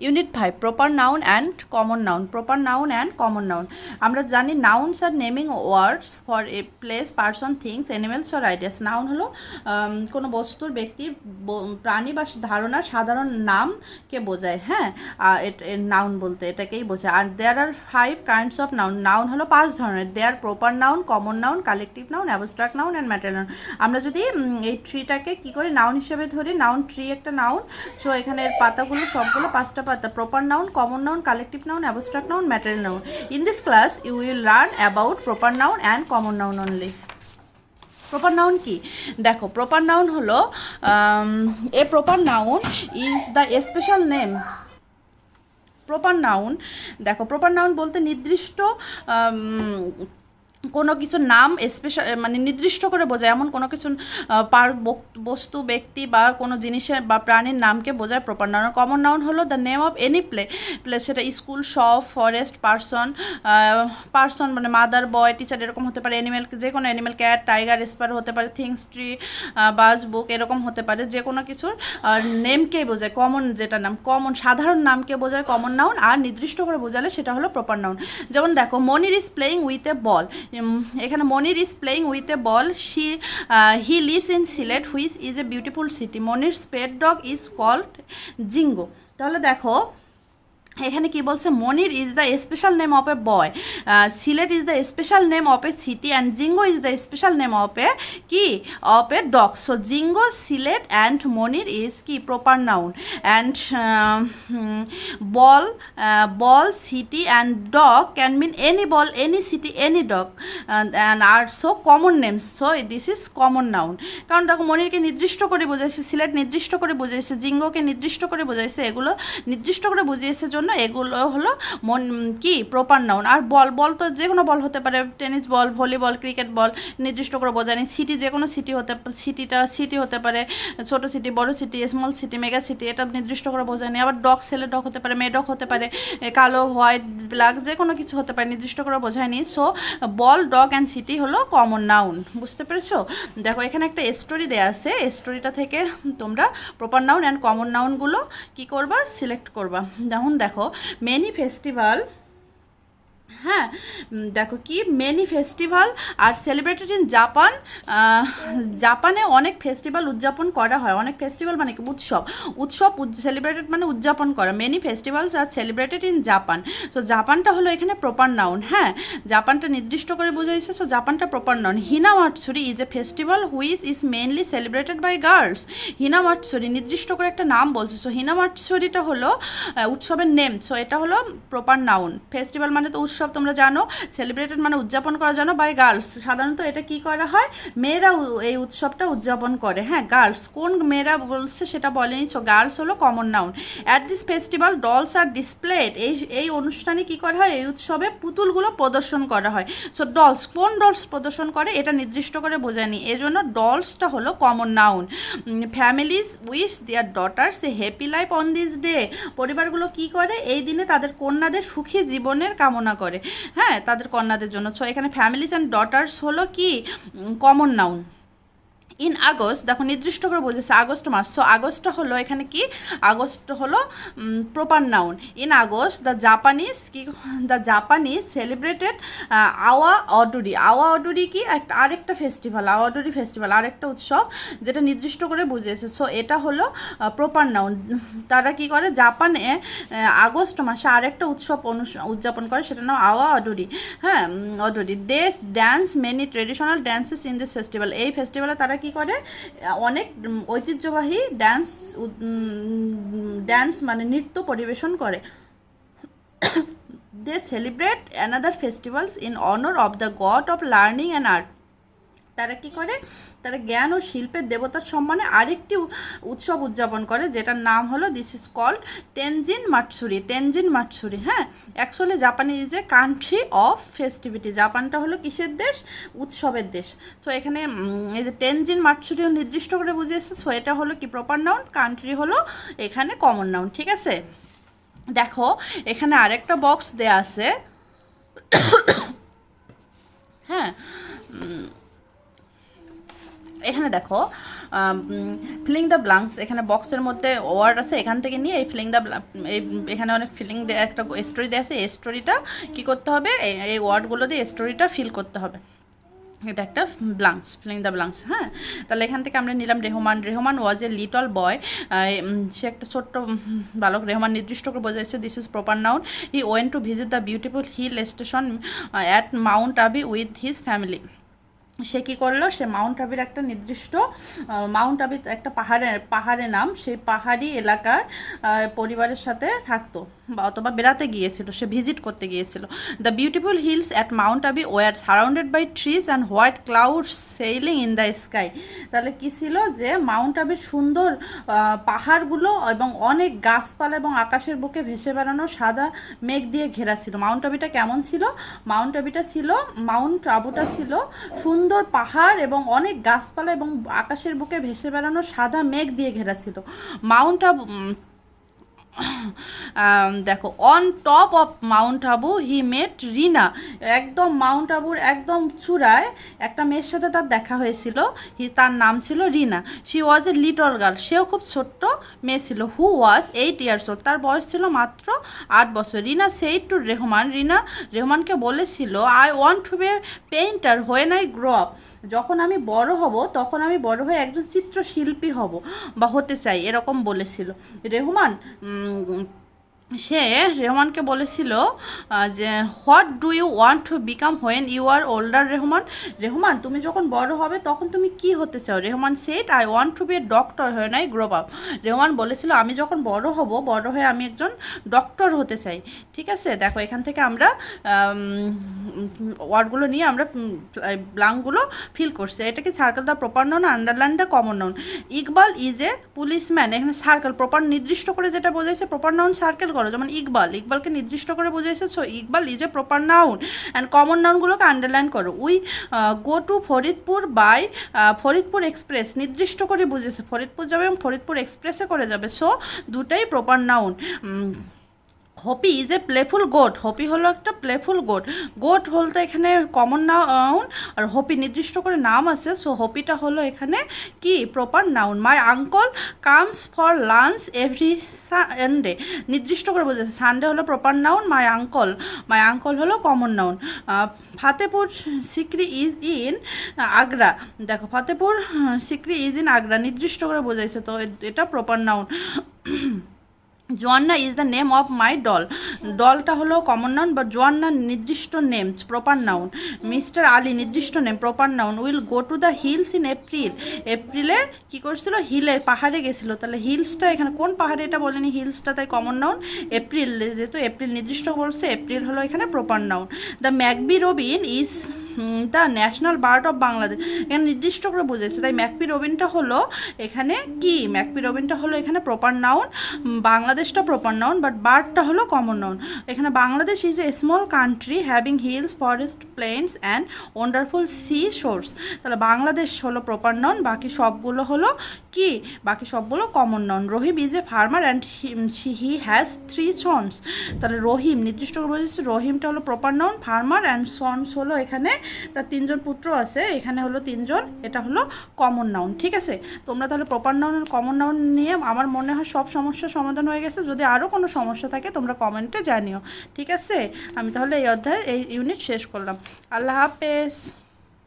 Unit 5 proper noun and common noun. Proper noun and common noun. আমরা জানি nouns are naming words for a place, person, things, animals or ideas. Noun হলো কোনো বস্তুর, ব্যক্তির, প্রাণী বা ধারণার সাধারণ নামকে বোঝায়। হ্যাঁ, নাউন বলতে এটাকেই বোঝায়। আর there are 5 kinds of noun. Noun হলো 5 ধরনের। There proper noun, common noun, collective noun, abstract noun and material noun. আমরা যদি এই ট্রিটাকে কি করে নাউন হিসেবে ধরি, নাউন ট্রি একটা নাউন। সো এখানে এর পাতাগুলো সবগুলো 5টা পাতা। Proper noun, common noun, collective noun, abstract noun, material noun. In this class you will learn about proper noun and common noun only. Proper noun কি? দেখো, প্রপার নাউন হলো এ proper noun is the special name. Proper noun, দেখো proper noun বলতে নির্দিষ্ট কোনো কিছুর নাম special, মানে নির্দিষ্ট করে বোঝায় এমন কোনো কিছু বস্তু, ব্যক্তি বা কোনো জিনিসের বা প্রাণীর নামকে বোঝায় প্রপার নাউন। কমন নাউন হলো the name of any place, সেটা স্কুল, শপ, ফরেস্ট, পার্সন মানে মাদার, বয়, টিচার এরকম হতে পারে। অ্যানিমেল, যে কোনো অ্যানিমেল, ক্যাট, টাইগার, স্পার হতে পারে। থিংস, ট্রি, বাজ, বুক এরকম হতে পারে। যে কোনো কিছুর নেমকেই বোঝায়। কমন যেটা নাম, কমন সাধারণ নামকে বোঝায় কমন নাউন। আর নির্দিষ্ট করে বোঝালে সেটা হলো প্রপার নাউন। যেমন দেখো, Monir is playing with a ball. এখানে Monir is playing with a ball. He lives in Sylhet which is a beautiful city. Monir pet dog is called Jingo. তাহলে দেখো এখানে কি বলছে, Monir is the special name of a boy, Sylhet is the special name of a city, and Jingo is the special name of a কি, of a dog. So Jingo, Sylhet and Monir is কি proper noun. And ball, city and dog can mean any ball, any city, any dog, and are so common names. So this is common noun. কারণ দেখো, মনিরকে নির্দিষ্ট করে বোঝাইছে, সিলেট নির্দিষ্ট করে বোঝাইছে, জিঙ্গোকে নির্দিষ্ট করে বোঝাইছে, এগুলো নির্দিষ্ট করে বুঝিয়েছে জন্য এগুলো হলো কি প্রপার নাউন। আর বল তো যে কোনো বল হতে পারে, tennis ball, volleyball, cricket ball, নির্দিষ্ট করে বোঝায়নি। সিটি যে কোনো সিটি হতে পারে, ছোট সিটি, বড় city, small city, mega city, এটা নির্দিষ্ট করে বোঝায়নি। আবার ডগ, ছেলে ডগ হতে পারে, মেয়ে ডগ হতে পারে, কালো, হোয়াইট, ব্ল্যাক যে কোনো কিছু হতে পারে, নির্দিষ্ট করে বোঝায়নি। So ball, dog and city হলো কমন নাউন। বুঝতে পেরেছো? দেখো এখানে একটা স্টোরি দেয়া আছে, স্টোরিটা থেকে তোমরা প্রপার নাউন অ্যান্ড কমন নাউনগুলো কি করবা, সিলেক্ট করবা। যেমন দেখো, মেনি ফেস্টিভ্যাল, হ্যাঁ দেখো কি, many festival are celebrated in Japan. জাপানে অনেক ফেস্টিভ্যাল উদযাপন করা হয়। অনেক ফেস্টিভ্যাল মানে কি, উৎসব সেলিব্রেটেড মানে উদযাপন করা। Many festivals are celebrated in Japan. So জাপানটা হলো এখানে প্রপার নাউন। হ্যাঁ, জাপানটা নির্দিষ্ট করে বোঝাইছে, সো জাপানটা proper noun. Hina Matsuri is a festival which is mainly celebrated by girls. Hina Matsuri নির্দিষ্ট করে একটা নাম বলছে। সো হিনা মাটসুরিটা হলো উৎসবের নেম। সো এটা হলো প্রপার নাউন। ফেস্টিভ্যাল মানে তো উৎসব, তোমরা জানো। সেলিব্রেটেড মানে উদযাপন করা জানো, বাই গার্লস। সাধারণত এটা কি করা হয়, মেয়েরা এই উৎসবটা উদযাপন করে। হ্যাঁ, গার্লস, কোন মেয়েরা বলছে সেটা বলেনি। সো গার্লস হলো common noun. At this festival dolls R displayed. এই অনুষ্ঠানে কি করা হয়, এই উৎসবে পুতুলগুলো প্রদর্শন করা হয়। সো ডলস, কোন ডলস প্রদর্শন করে এটা নির্দিষ্ট করে বোঝায়নি, এজন্য ডলসটা হলো common noun. Families wish their daughters a happy life on this day. পরিবারগুলো কি করে, এই দিনে তাদের কন্যাদের সুখী জীবনের কামনা করে। হ্যাঁ, তাদের কন্যাদের জন্য। সো এখানে ফ্যামিলিজ অ্যান্ড ডটার্স হলো কি কমন নাউন। ইন আগস্ট, দেখো নির্দিষ্ট করে বলতেছে আগস্ট মাস। সো আগস্ট হলো এখানে কি, আগস্ট হলো proper noun. In August the Japanese celebrated আওয়া অডুরি কি আরেকটা ফেস্টিভ্যাল, আওয়াডুরি ফেস্টিভ্যাল আরেকটা উৎসব যেটা নির্দিষ্ট করে বুঝিয়েছে। সো এটা হলো প্রপার নাউন। তারা কি করে, জাপানে আগস্ট মাসে আরেকটা উৎসব উদযাপন করে, সেটা নাম আওয়া অডুরি। হ্যাঁ, Odori. They dance many traditional dances in this festival. এই ফেস্টিভ্যালে তারা কি করে, অনেক ঐতিহ্যবাহী ড্যান্স মানে নৃত্য পরিবেশন করে। They celebrate another festivals in honour of the god of learning and art. তারা কি করে, তারা জ্ঞান ও শিল্পের দেবতার সম্মানে আরেকটি উৎসব উদযাপন করে, যেটার নাম হলো this is called Tenjin Matsuri. হ্যাঁ, actually Japan is a country of festivity. জাপানটা হলো কিসের দেশ, উৎসবের দেশ। তো এখানে এই যে টেনজিন মাটসুরিও নির্দিষ্ট করে বুঝিয়েছে। সো এটা হলো কি প্রপার নাউন, কান্ট্রি হলো এখানে কমন নাউন। ঠিক আছে, দেখো এখানে আরেকটা বক্স দেয়া আছে। হ্যাঁ, এখানে দেখো ফিলিং দ্য ব্লাঙ্কস, এখানে বক্সের মধ্যে ওয়ার্ড আছে, এখান থেকে নিয়ে এই ফিলিং দ্য এখানে অনেক ফিলিং একটা স্টোরি দেওয়া আছে, এই স্টোরিটা কী করতে হবে, এই ওয়ার্ডগুলো দিয়ে স্টোরিটা ফিল করতে হবে। এটা একটা ব্লাঙ্কস, ফিলিং দ্য ব্লাঙ্কস। হ্যাঁ, তাহলে এখান থেকে আমরা নিলাম রেহমান ওয়াজ এ লিটল বয়, সে একটা ছোট্ট বালক। রেহমান নির্দিষ্ট করে বোঝাচ্ছে this is proper noun. He went to visit the beautiful hill station at mount Abu with his family. সে কী করলো, সে মাউন্ট আবির একটা নির্দিষ্ট মাউন্ট আবি একটা পাহাড়ের নাম, সেই পাহাড়ি এলাকার পরিবারের সাথে থাকতো বা অথবা বেড়াতে গিয়েছিল, সে ভিজিট করতে গিয়েছিল। The beautiful hills at mount Abu were surrounded by trees and white clouds sailing in the sky. তাহলে কী ছিল, যে মাউন্ট আবির সুন্দর পাহাড়গুলো এবং অনেক গাছপালা এবং আকাশের বুকে ভেসে বেড়ানো সাদা মেঘ দিয়ে ঘেরা ছিল। মাউন্ট আবিটা কেমন ছিল, মাউন্ট আবুটা ছিল সুন্দর পাহাড় এবং অনেক গাছপালা এবং আকাশের বুকে ভেসে বেড়ানো সাদা মেঘ দিয়ে ঘেরা ছিল। মাউন্ট আবু দেখো, on top of mount Abu he met Rina. একদম মাউন্ট আবুর একদম চূড়ায় একটা মেয়ের সাথে তার দেখা হয়েছিল, তার নাম ছিল Rina. She was a little girl, সেও খুব ছোট্ট মেয়ে ছিল। হু ওয়াজ 8 years old, তার বয়স ছিল মাত্র 8 বছর। রিনা সেইড টু রেহমানকে বলেছিল, I want to be a painter when I grow up. যখন আমি বড় হব, তখন আমি বড় হয়ে একজন চিত্রশিল্পী হব বা হতে চাই, এরকম বলেছিল রেহমানকে বলেছিল যে what do you want to become when you are older. Rehman তুমি যখন বড় হবে তখন তুমি কি হতে চাও? Rehman said I want to be a doctor when I grow up. Rehman বলেছিল আমি যখন বড় হব, বড় হয়ে আমি একজন ডক্টর হতে চাই। ঠিক আছে, দেখো এখান থেকে আমরা ওয়ার্ডগুলো নিয়ে আমরা ব্লাঙ্কগুলো ফিল করছি। এটা কি circle the proper noun, underline the common noun. Iqbal is A policeman, এখানে সার্কেল প্রপার নির্দিষ্ট করে যেটা বোঝাইছে প্রপার নাউন সার্কেল করো, যেমন ইকবালকে নির্দিষ্ট করে বুঝেছে, so Iqbal is a proper noun. And common নাউনগুলোকে আন্ডারলাইন করো। We go to Faridpur by Faridpur express, নির্দিষ্ট করে বুঝেছে ফরিদপুর যাবে এবং ফরিদপুর এক্সপ্রেসে করে যাবে, সো দুটাই proper noun. Hoppy is a playful goat, Hoppy হলো একটা প্লেফুল গোট বলতে এখানে কমন নাউন, আর হপি নির্দিষ্ট করে নাম আছে, সো হপিটা হলো এখানে কি proper noun. My uncle comes for lunch every Sunday, নির্দিষ্ট করে বোঝাচ্ছে, সানডে হলো প্রপার নাউন, মাই আঙ্কল হলো common noun. Fatehpur Sikri is in Agra, দেখো ফাতেপুর সিকরি ইজ ইন আগ্রা নির্দিষ্ট করে বোঝাইছে, তো এটা proper noun. Joanna is the name of my ডলটা হলো কমন নাউন, বা জোয়ান্না নির্দিষ্ট name proper noun. Mister Ali নির্দিষ্ট name proper noun. Will go to the hills in এপ্রিলে কী করছিল, পাহাড়ে গেছিলো, তাহলে হিলসটা এখানে কোন পাহাড়ে এটা বলেনি, হিলসটা তাই কমন নাউন। এপ্রিল, যেহেতু এপ্রিল নির্দিষ্ট বলছে, এপ্রিল হলো এখানে proper noun. The magpie robin is the national bird of Bangladesh, এখানে নির্দিষ্ট করে বুঝেছে, তাই ম্যাকপি রবিনটা হলো এখানে কি, ম্যাকপি রবিনটা হলো এখানে প্রপার নাউন, বাংলাদেশটা প্রপার নাউন, বাট বার্ডটা হলো কমন নাউন। এখানে Bangladesh is a small country having hills, forest, plains and wonderful sea shores, তাহলে বাংলাদেশ হলো প্রপার নাউন, বাকি সবগুলো হলো কি, বাকি সবগুলো common noun. Rahim is a farmer and he has 3 sons, তাহলে রহিম নির্দিষ্ট করে বুঝেছে, রহিমটা হলো proper noun, farmer and sons হলো এখানে তার 3 জন পুত্র আছে, এখানে হলো 3 জন, এটা হলো কমন নাউন। ঠিক আছে, তোমরা তাহলে প্রপার নাউন আর কমন নাউন নিয়ে আমার মনে হয় সব সমস্যার সমাধান হয়ে গেছে। যদি আরও কোনো সমস্যা থাকে তোমরা কমেন্টে জানিও। ঠিক আছে, আমি তাহলে এই ইউনিট শেষ করলাম। আল্লাহ হাফেজ।